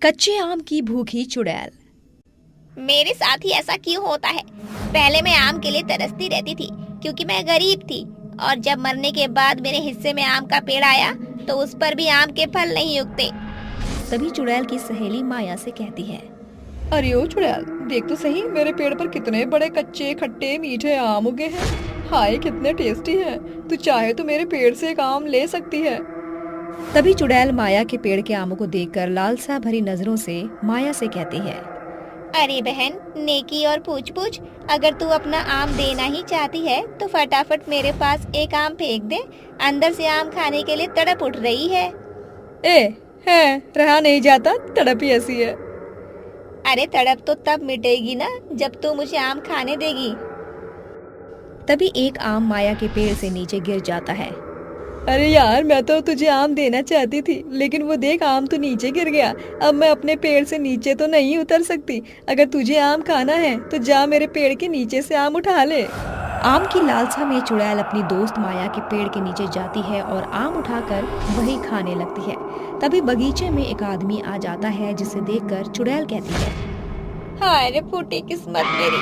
कच्चे आम की भूखी चुड़ैल। मेरे साथ ही ऐसा क्यों होता है? पहले मैं आम के लिए तरसती रहती थी क्योंकि मैं गरीब थी, और जब मरने के बाद मेरे हिस्से में आम का पेड़ आया तो उस पर भी आम के फल नहीं उगते। तभी चुड़ैल की सहेली माया से कहती है, अरे ओ चुड़ैल, देख तो सही मेरे पेड़ पर कितने बड़े कच्चे खट्टे मीठे आम उगे हैं। हाय कितने टेस्टी हैं। तू चाहे तो मेरे पेड़ से एक आम ले सकती है। तभी चुड़ैल माया के पेड़ के आमों को देखकर लालसा भरी नजरों से माया से कहती है, अरे बहन, नेकी और पूछ पूछ, अगर तू अपना आम देना ही चाहती है तो फटाफट मेरे पास एक आम फेंक दे। अंदर से आम खाने के लिए तड़प उठ रही है। है रहा नहीं जाता, तड़प ही ऐसी है। अरे तड़प तो तब मिटेगी ना जब तू मुझे आम खाने देगी। तभी एक आम माया के पेड़ से नीचे गिर जाता है। अरे यार, मैं तो तुझे आम देना चाहती थी, लेकिन वो देख आम तो नीचे गिर गया। अब मैं अपने पेड़ से नीचे तो नहीं उतर सकती। अगर तुझे आम खाना है तो जा मेरे पेड़ के नीचे से आम उठा ले। आम की लालसा में चुड़ैल अपनी दोस्त माया के पेड़ के नीचे जाती है और आम उठाकर वही खाने लगती है। तभी बगीचे में एक आदमी आ जाता है, जिसे देखकर चुड़ैल कहती है, हाय रे फूटी किस्मत मेरी,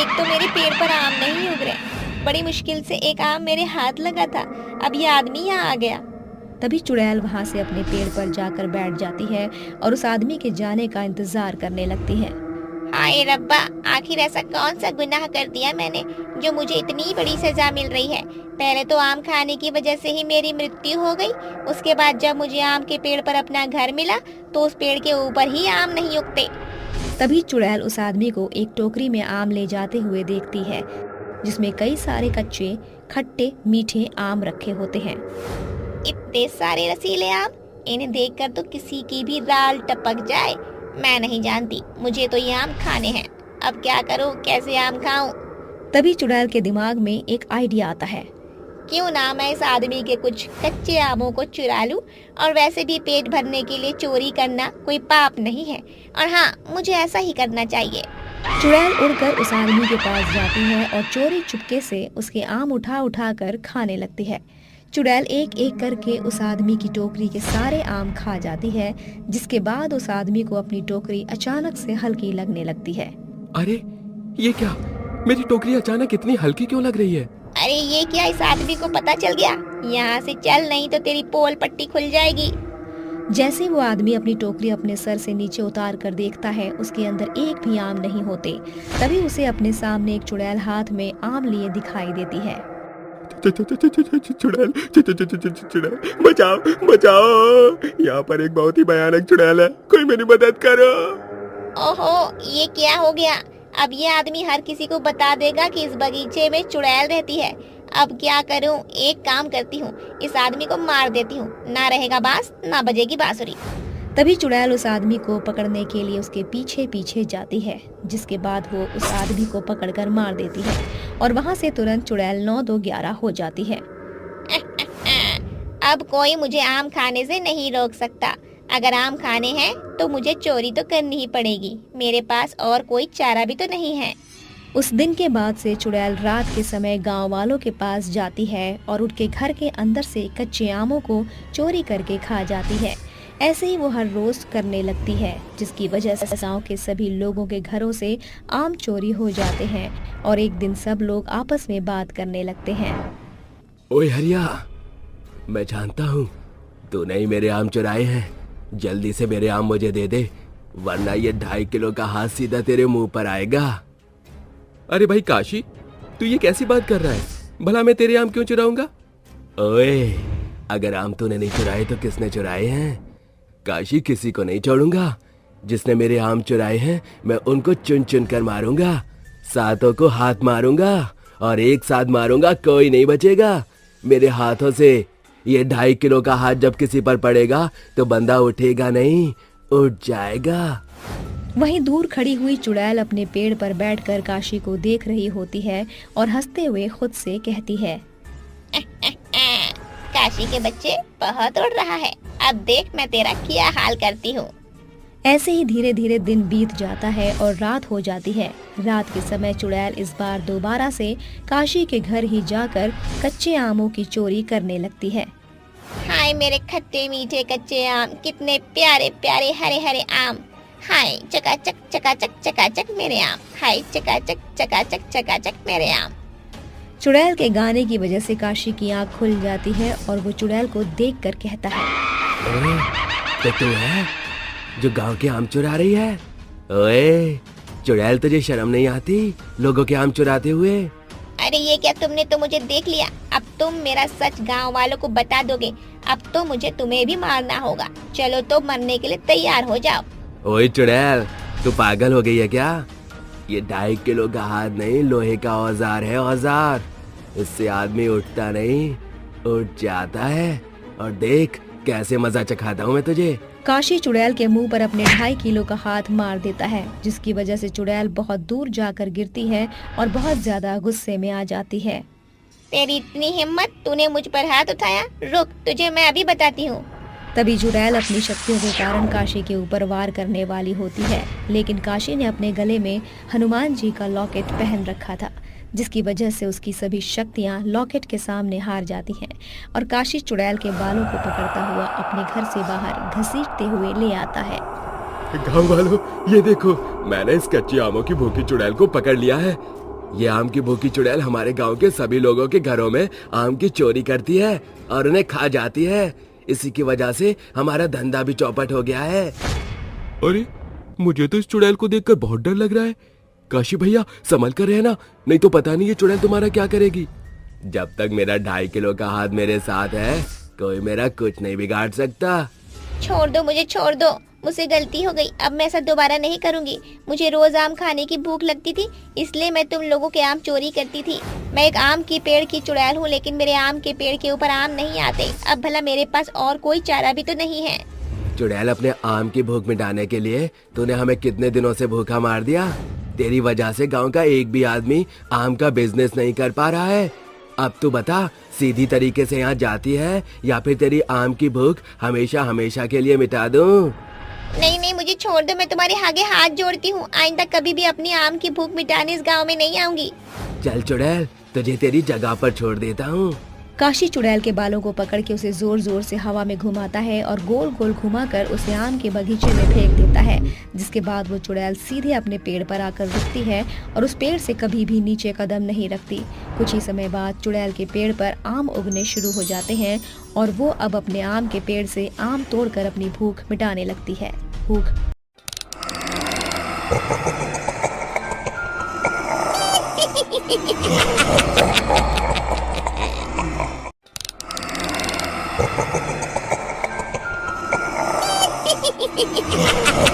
एक तो मेरे पेड़ पर आम नहीं उग रहे, बड़ी मुश्किल से एक आम मेरे हाथ लगा था, अब ये आदमी यहाँ आ गया। तभी चुड़ैल वहाँ से अपने पेड़ पर जाकर बैठ जाती है और उस आदमी के जाने का इंतजार करने लगती है। हाय रब्बा, आखिर ऐसा कौन सा गुनाह कर दिया मैंने जो मुझे इतनी बड़ी सजा मिल रही है? पहले तो आम खाने की वजह से ही मेरी मृत्यु हो गई, उसके बाद जब मुझे आम के पेड़ पर अपना घर मिला तो उस पेड़ के ऊपर ही आम नहीं उगते। तभी चुड़ैल उस आदमी को एक टोकरी में आम ले जाते हुए देखती है, जिसमें कई सारे कच्चे खट्टे मीठे आम रखे होते हैं। इतने सारे रसीले आम, इन्हें देखकर तो किसी की भी दाल टपक जाए। मैं नहीं जानती, मुझे तो ये आम खाने हैं। अब क्या करूं, कैसे आम खाऊं? तभी चुड़ैल के दिमाग में एक आइडिया आता है। क्यों ना मैं इस आदमी के कुछ कच्चे आमों को चुरा लूं, और वैसे भी पेट भरने के लिए चोरी करना कोई पाप नहीं है, और हाँ, मुझे ऐसा ही करना चाहिए। चुड़ैल उड़कर उस आदमी के पास जाती है और चोरी चुपके से उसके आम उठा कर खाने लगती है। चुड़ैल एक एक करके उस आदमी की टोकरी के सारे आम खा जाती है, जिसके बाद उस आदमी को अपनी टोकरी अचानक से हल्की लगने लगती है। अरे ये क्या, मेरी टोकरी अचानक इतनी हल्की क्यों लग रही है? अरे ये क्या, इस आदमी को पता चल गया? यहाँ से चल, नहीं तो तेरी पोल पट्टी खुल जाएगी। जैसे वो आदमी अपनी टोकरी अपने सर से नीचे उतार कर देखता है, उसके अंदर एक भी आम नहीं होते। तभी उसे अपने सामने एक चुड़ैल हाथ में आम लिए दिखाई देती है। चुड़ैल, चुड़ैल, बचाओ बचाओ, यहाँ पर एक बहुत ही भयानक चुड़ैल है, कोई मेरी मदद करो। ओहो, ये क्या हो गया? अब ये आदमी हर किसी को बता देगा कि इस बगीचे में चुड़ैल रहती है। अब क्या करूं? एक काम करती हूँ, इस आदमी को मार देती हूँ, ना रहेगा बांस ना बजेगी बांसुरी। तभी चुड़ैल उस आदमी को पकड़ने के लिए उसके पीछे पीछे जाती है, जिसके बाद वो उस आदमी को पकड़कर मार देती है और वहाँ से तुरंत चुड़ैल 9-2-11 हो जाती है। अब कोई मुझे आम खाने से नहीं रोक सकता। अगर आम खाने हैं तो मुझे चोरी तो करनी ही पड़ेगी, मेरे पास और कोई चारा भी तो नहीं है। उस दिन के बाद से चुड़ैल रात के समय गांव वालों के पास जाती है और उनके घर के अंदर से कच्चे आमों को चोरी करके खा जाती है। ऐसे ही वो हर रोज करने लगती है, जिसकी वजह से गांव के सभी लोगों के घरों से आम चोरी हो जाते हैं और एक दिन सब लोग आपस में बात करने लगते हैं। ओए हरिया, मैं जानता हूँ तूने ही मेरे आम चुराए हैं, जल्दी से मेरे आम मुझे दे दे, वरना ये 2.5 किलो का हाथ सीधा तेरे मुंह पर आएगा। अरे भाई काशी, तू ये कैसी बात कर रहा है? भला मैं तेरे आम क्यों चुराऊंगा? ओए, अगर आम तूने नहीं चुराए तो किसने चुराए हैं? काशी, किसी को नहीं छोड़ूंगा। जिसने मेरे आम चुराए हैं मैं उनको चुन चुन कर मारूंगा, सातों को हाथ मारूंगा और एक साथ मारूंगा, कोई नहीं बचेगा। मेरे हाथों से ये 2.5 किलो का हाथ जब किसी पर पड़ेगा तो बंदा उठेगा नहीं, उठ जाएगा। वहीं दूर खड़ी हुई चुड़ैल अपने पेड़ पर बैठकर काशी को देख रही होती है और हंसते हुए खुद से कहती है, काशी के बच्चे बहुत उड़ रहा है, अब देख मैं तेरा क्या हाल करती हूँ। ऐसे ही धीरे धीरे दिन बीत जाता है और रात हो जाती है। रात के समय चुड़ैल इस बार दोबारा से काशी के घर ही जाकर कच्चे आमों की चोरी करने लगती है। हाय मेरे खट्टे मीठे कच्चे आम, कितने प्यारे प्यारे हरे हरे आम। हाय चकाचक चकाचक चकाचक मेरे आम, हाय चकाचक चकाचक चकाचक मेरे आम। चुड़ैल के गाने की वजह से काशी की आंख खुल जाती है और वो चुड़ैल को देखकर कहता है, ओए, तो तू है जो गांव के आम चुरा रही है? ओए चुड़ैल, तुझे शर्म नहीं आती लोगों के आम चुराते हुए? अरे ये क्या, तुमने तो मुझे देख लिया, अब तुम मेरा सच गांव वालों को बता दोगे। अब तो मुझे तुम्हें भी मारना होगा। चलो तो मरने के लिए तैयार हो जाओ। ओए चुड़ैल, तू पागल हो गई है क्या? ये 2.5 किलो का हाथ नहीं, लोहे का औजार है, औजार। इससे आदमी उठता नहीं, उठ जाता है। और देख कैसे मजा चखाता हूँ मैं तुझे। काशी चुड़ैल के मुंह पर अपने 2.5 किलो का हाथ मार देता है, जिसकी वजह से चुड़ैल बहुत दूर जाकर गिरती है और बहुत ज्यादा गुस्से में आ जाती है। तेरी इतनी हिम्मत, तूने मुझ पर हाथ उठाया? रुक, तुझे मैं अभी बताती हूँ। तभी चुड़ैल अपनी शक्तियों के कारण काशी के ऊपर वार करने वाली होती है, लेकिन काशी ने अपने गले में हनुमान जी का लॉकेट पहन रखा था, जिसकी वजह से उसकी सभी शक्तियां लॉकेट के सामने हार जाती हैं और काशी चुड़ैल के बालों को पकड़ता हुआ अपने घर से बाहर घसीटते हुए ले आता है। गांव वालों, ये देखो, मैंने इस कच्ची आमों की भूखी चुड़ैल को पकड़ लिया है। ये आम की भूखी चुड़ैल हमारे गांव के सभी लोगों के घरों में आम की चोरी करती है और उन्हें खा जाती है। इसी की वजह से हमारा धंधा भी चौपट हो गया है। अरे, मुझे तो इस चुड़ैल को देखकर बहुत डर लग रहा है। काशी भैया, संभल कर रहना, नहीं तो पता नहीं ये चुड़ैल तुम्हारा क्या करेगी। जब तक मेरा 2.5 किलो का हाथ मेरे साथ है, कोई मेरा कुछ नहीं बिगाड़ सकता। छोड़ दो मुझे, छोड़ दो, मुझसे गलती हो गई। अब मैं ऐसा दोबारा नहीं करूंगी। मुझे रोज आम खाने की भूख लगती थी, इसलिए मैं तुम लोगों के आम चोरी करती थी। मैं एक आम की पेड़ की चुड़ैल हूँ, लेकिन मेरे आम के पेड़ के ऊपर आम नहीं आते। अब भला मेरे पास और कोई चारा भी तो नहीं है। चुड़ैल, अपने आम की भूख मिटाने के लिए तूने हमें कितने दिनों से भूखा मार दिया। तेरी वजह से गांव का एक भी आदमी आम का बिजनेस नहीं कर पा रहा है। अब तू बता, सीधी तरीके से यहाँ जाती है या फिर तेरी आम की भूख हमेशा हमेशा के लिए मिटा दूं? नहीं नहीं, मुझे छोड़ दो, मैं तुम्हारे आगे हाथ जोड़ती हूँ। आइंदा कभी भी अपनी आम की भूख मिटाने इस गांव में नहीं आऊंगी। चल चुड़ैल, तुझे तेरी जगह पर छोड़ देता हूँ। काशी चुड़ैल के बालों को पकड़ के उसे जोर जोर से हवा में घुमाता है और गोल गोल घुमाकर उसे आम के बगीचे में फेंक देता है, जिसके बाद वो चुड़ैल सीधे अपने पेड़ पर आकर रुकती है और उस पेड़ से कभी भी नीचे कदम नहीं रखती। कुछ ही समय बाद चुड़ैल के पेड़ पर आम उगने शुरू हो जाते हैं और वो अब अपने आम के पेड़ से आम तोड़कर अपनी भूख मिटाने लगती है। भूख Ha ha ha ha!